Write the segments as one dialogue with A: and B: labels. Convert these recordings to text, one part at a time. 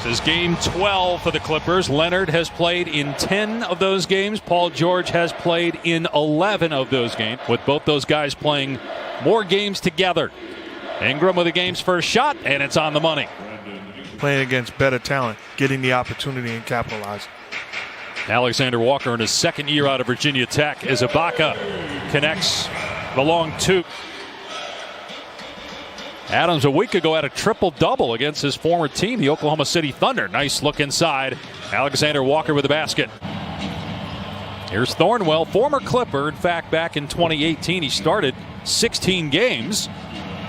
A: This is game 12 for the Clippers. Leonard has played in 10 of those games. Paul George has played in 11 of those games, with both those guys playing more games together. Ingram with the game's first shot, and it's on the money.
B: Playing against better talent, getting the opportunity and capitalizing.
A: Alexander Walker in his second year out of Virginia Tech as Ibaka connects the long two. Adams a week ago had a triple-double against his former team, the Oklahoma City Thunder. Nice look inside. Alexander Walker with the basket. Here's Thornwell, former Clipper. In fact, back in 2018, he started 16 games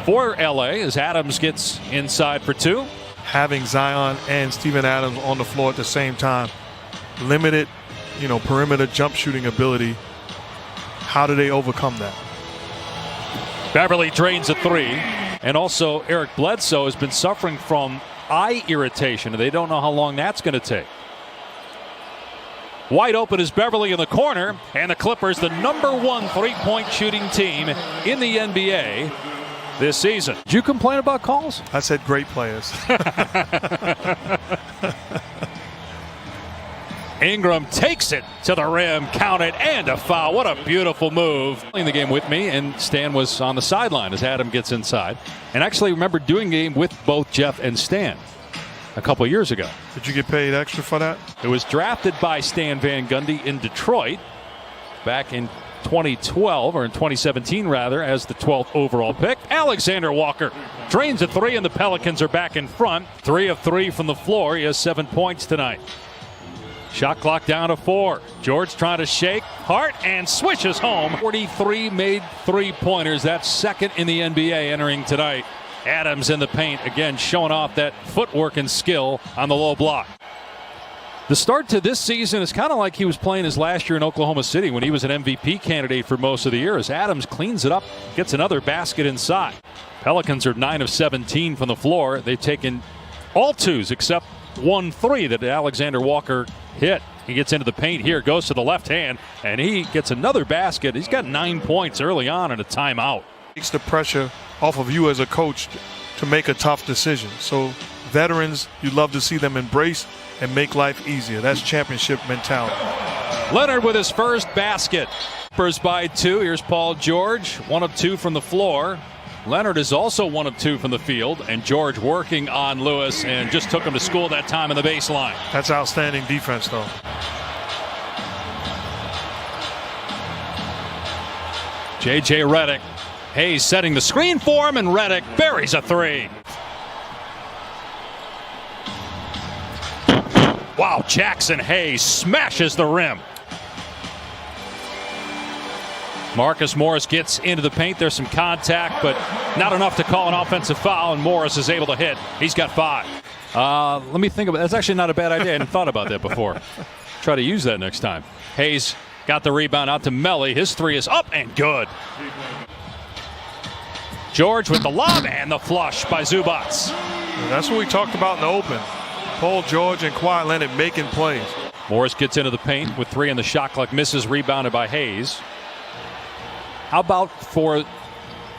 A: for LA as Adams gets inside for two.
B: Having Zion and Steven Adams on the floor at the same time, limited, perimeter jump shooting ability. How do they overcome that?
A: Beverly drains a three. And also, Eric Bledsoe has been suffering from eye irritation. They don't know how long that's going to take. Wide open is Beverly in the corner, and the Clippers, the #1 three-point shooting team in the NBA this season. Did you complain about calls?
B: I said great players.
A: Ingram takes it to the rim, count it, and a foul. What a beautiful move. Playing the game with me, and Stan was on the sideline as Adam gets inside. And actually remember doing the game with both Jeff and Stan a couple years ago.
B: Did you get paid extra for that?
A: It was drafted by Stan Van Gundy in Detroit back in 2012, or in 2017 rather, as the 12th overall pick. Alexander Walker drains a three, and the Pelicans are back in front. 3 of 3 from the floor. He has 7 points tonight. Shot clock down to 4. George trying to shake. Hart and swishes home. 43 made three-pointers. That's second in the NBA entering tonight. Adams in the paint, again showing off that footwork and skill on the low block. The start to this season is kind of like he was playing his last year in Oklahoma City when he was an MVP candidate for most of the year, as Adams cleans it up, gets another basket inside. Pelicans are 9 of 17 from the floor. They've taken all twos except 1-3 that Alexander Walker hit. He gets into the paint here, goes to the left hand, and he gets another basket. He's got 9 points early on in a timeout.
B: Takes the pressure off of you as a coach to make a tough decision. So veterans, you love to see them embrace and make life easier. That's championship mentality.
A: Leonard with his first basket. Clippers by 2. Here's Paul George, 1 of 2 from the floor. Leonard is also 1 of 2 from the field, and George working on Lewis and just took him to school that time in the baseline.
B: That's outstanding defense, though.
A: J.J. Redick. Hayes setting the screen for him, and Redick buries a three. Wow, Jackson Hayes smashes the rim. Marcus Morris gets into the paint. There's some contact, but not enough to call an offensive foul, and Morris is able to hit. He's got 5. Let me think about it. That's actually not a bad idea. I hadn't thought about that before. Try to use that next time. Hayes got the rebound out to Melly. His 3 is up and good. George with the lob and the flush by Zubats.
B: That's what we talked about in the open. Paul George and Kawhi Leonard making plays.
A: Morris gets into the paint with 3 in the shot clock. Misses, rebounded by Hayes. How about for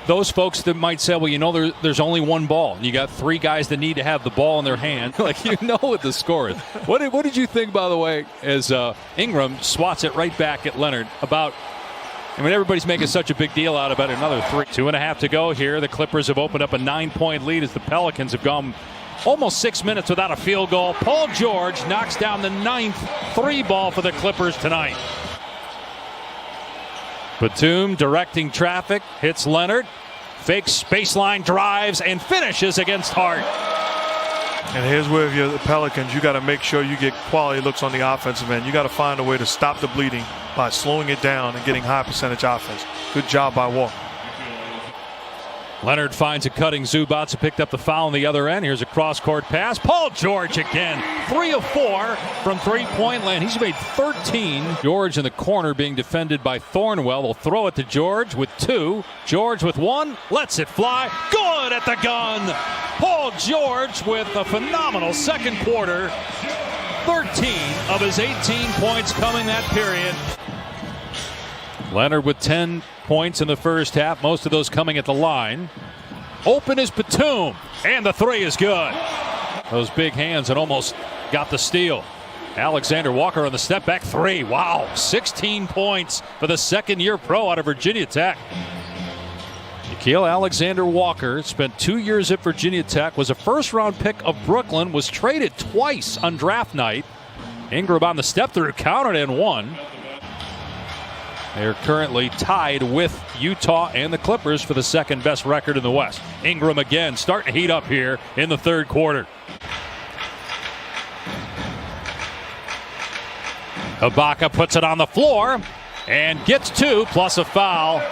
A: those folks that might say, well, there's only one ball, and you got 3 guys that need to have the ball in their hand. Like, what the score is. What did you think, by the way, as Ingram swats it right back at Leonard about, everybody's making such a big deal out about another 3. 2.5 to go here. The Clippers have opened up a 9-point lead as the Pelicans have gone almost 6 minutes without a field goal. Paul George knocks down the 9th 3-ball for the Clippers tonight. Batum directing traffic, hits Leonard, fakes baseline drives, and finishes against Hart.
B: And here's where, if you're the Pelicans, you got to make sure you get quality looks on the offensive end. You got to find a way to stop the bleeding by slowing it down and getting high percentage offense. Good job by Walker.
A: Leonard finds a cutting Zubats, who picked up the foul on the other end. Here's a cross-court pass. Paul George again. 3 of 4 from three-point land. He's made 13. George in the corner being defended by Thornwell. They'll throw it to George with 2. George with 1. Lets it fly. Good at the gun. Paul George with a phenomenal second quarter. 13 of his 18 points coming that period. Leonard with 10 points in the first half, most of those coming at the line. Open is Batum, and the 3 is good. those big hands and almost got the steal. Alexander Walker on the step back three. Wow, 16 points for the second-year pro out of Virginia Tech. Nickeil Alexander Walker spent 2 years at Virginia Tech, was a first-round pick of Brooklyn, was traded twice on draft night. Ingram on the step-through, counted and won. They're currently tied with Utah and the Clippers for the second-best record in the West. Ingram again starting to heat up here in the third quarter. Ibaka puts it on the floor and gets two plus a foul.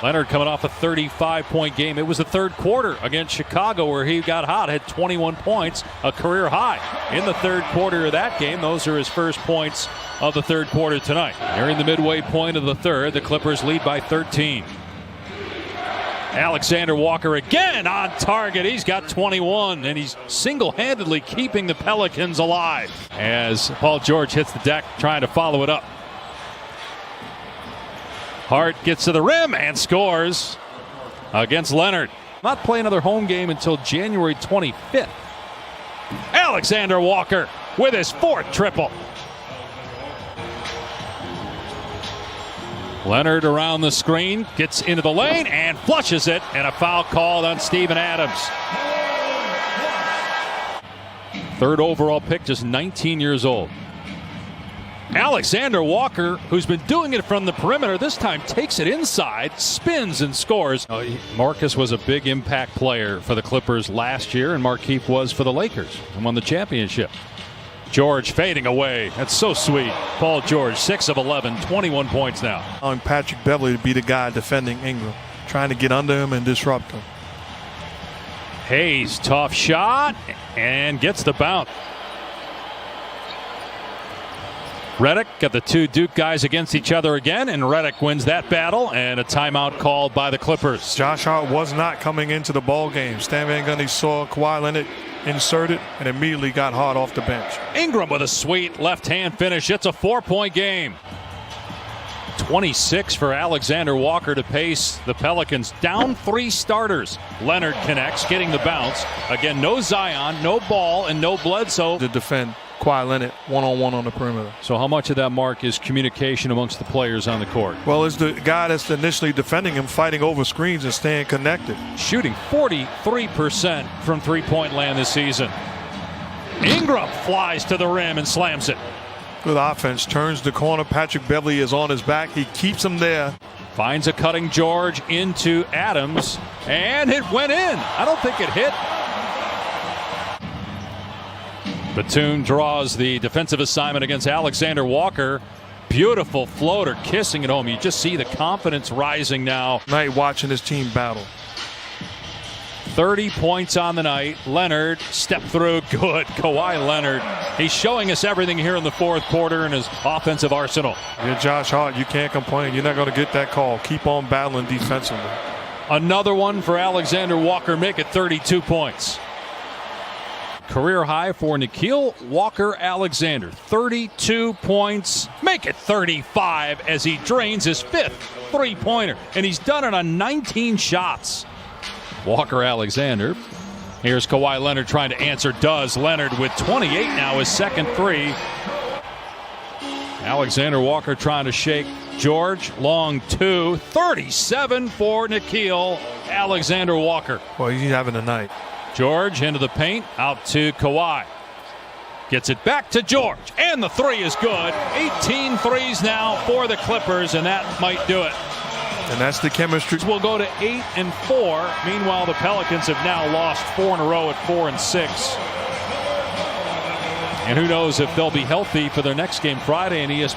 A: Leonard coming off a 35-point game. It was the third quarter against Chicago where he got hot, had 21 points, a career high. In the third quarter of that game, those are his first points of the third quarter tonight. Nearing the midway point of the third, the Clippers lead by 13. Alexander Walker again on target. He's got 21, and he's single-handedly keeping the Pelicans alive as Paul George hits the deck trying to follow it up. Hart gets to the rim and scores against Leonard. Not play another home game until January 25th. Alexander Walker with his fourth triple. Leonard around the screen, gets into the lane and flushes it, and a foul called on Steven Adams. Third overall pick, just 19 years old. Alexander Walker, who's been doing it from the perimeter, this time takes it inside, spins and scores. Marcus was a big impact player for the Clippers last year, and Markieff was for the Lakers and won the championship. George fading away. That's so sweet. Paul George, 6 of 11, 21 points now.
B: Allowing Patrick Beverley to be the guy defending Ingram, trying to get under him and disrupt him.
A: Hayes, tough shot, and gets the bounce. Redick got the two Duke guys against each other again, and Redick wins that battle, and a timeout called by the Clippers.
B: Josh Hart was not coming into the ball game. Stan Van Gundy saw Kawhi Leonard inserted and immediately got Hart off the bench.
A: Ingram with a sweet left-hand finish. It's a 4-point game. 26 for Alexander Walker to pace the Pelicans. Down 3 starters. Leonard connects, getting the bounce. Again, no Zion, no Ball, and no Bledsoe.
B: To defend Kawhi Leonard one-on-one on the perimeter.
A: So how much of that, Mark, is communication amongst the players on the court?
B: Well, it's the guy that's initially defending him, fighting over screens and staying connected.
A: Shooting 43% from three-point land this season. Ingram flies to the rim and slams it.
B: Good offense, turns the corner. Patrick Beverley is on his back. He keeps him there.
A: Finds a cutting George into Adams, and it went in. I don't think it hit. Batum draws the defensive assignment against Alexander Walker. Beautiful floater, kissing it home. You just see the confidence rising now.
B: Night watching his team battle.
A: 30 points on the night. Leonard step through, good. Kawhi Leonard. He's showing us everything here in the fourth quarter in his offensive arsenal.
B: You're Josh Hart, you can't complain. You're not going to get that call. Keep on battling defensively.
A: Another one for Alexander Walker, make it 32 points. Career high for Nickeil Walker-Alexander. 32 points. Make it 35 as he drains his 5th three-pointer. And he's done it on 19 shots. Walker-Alexander. Here's Kawhi Leonard trying to answer. Does. Leonard with 28 now, his second three. Alexander Walker trying to shake George. Long two. 37 for Nickeil Alexander Walker.
B: Well, he's having a night.
A: George into the paint, out to Kawhi. Gets it back to George, and the three is good. 18 threes now for the Clippers, and that might do it.
B: And that's the chemistry.
A: We'll go to 8-4. Meanwhile, the Pelicans have now lost 4 in a row at 4-6. And who knows if they'll be healthy for their next game Friday on ESPN.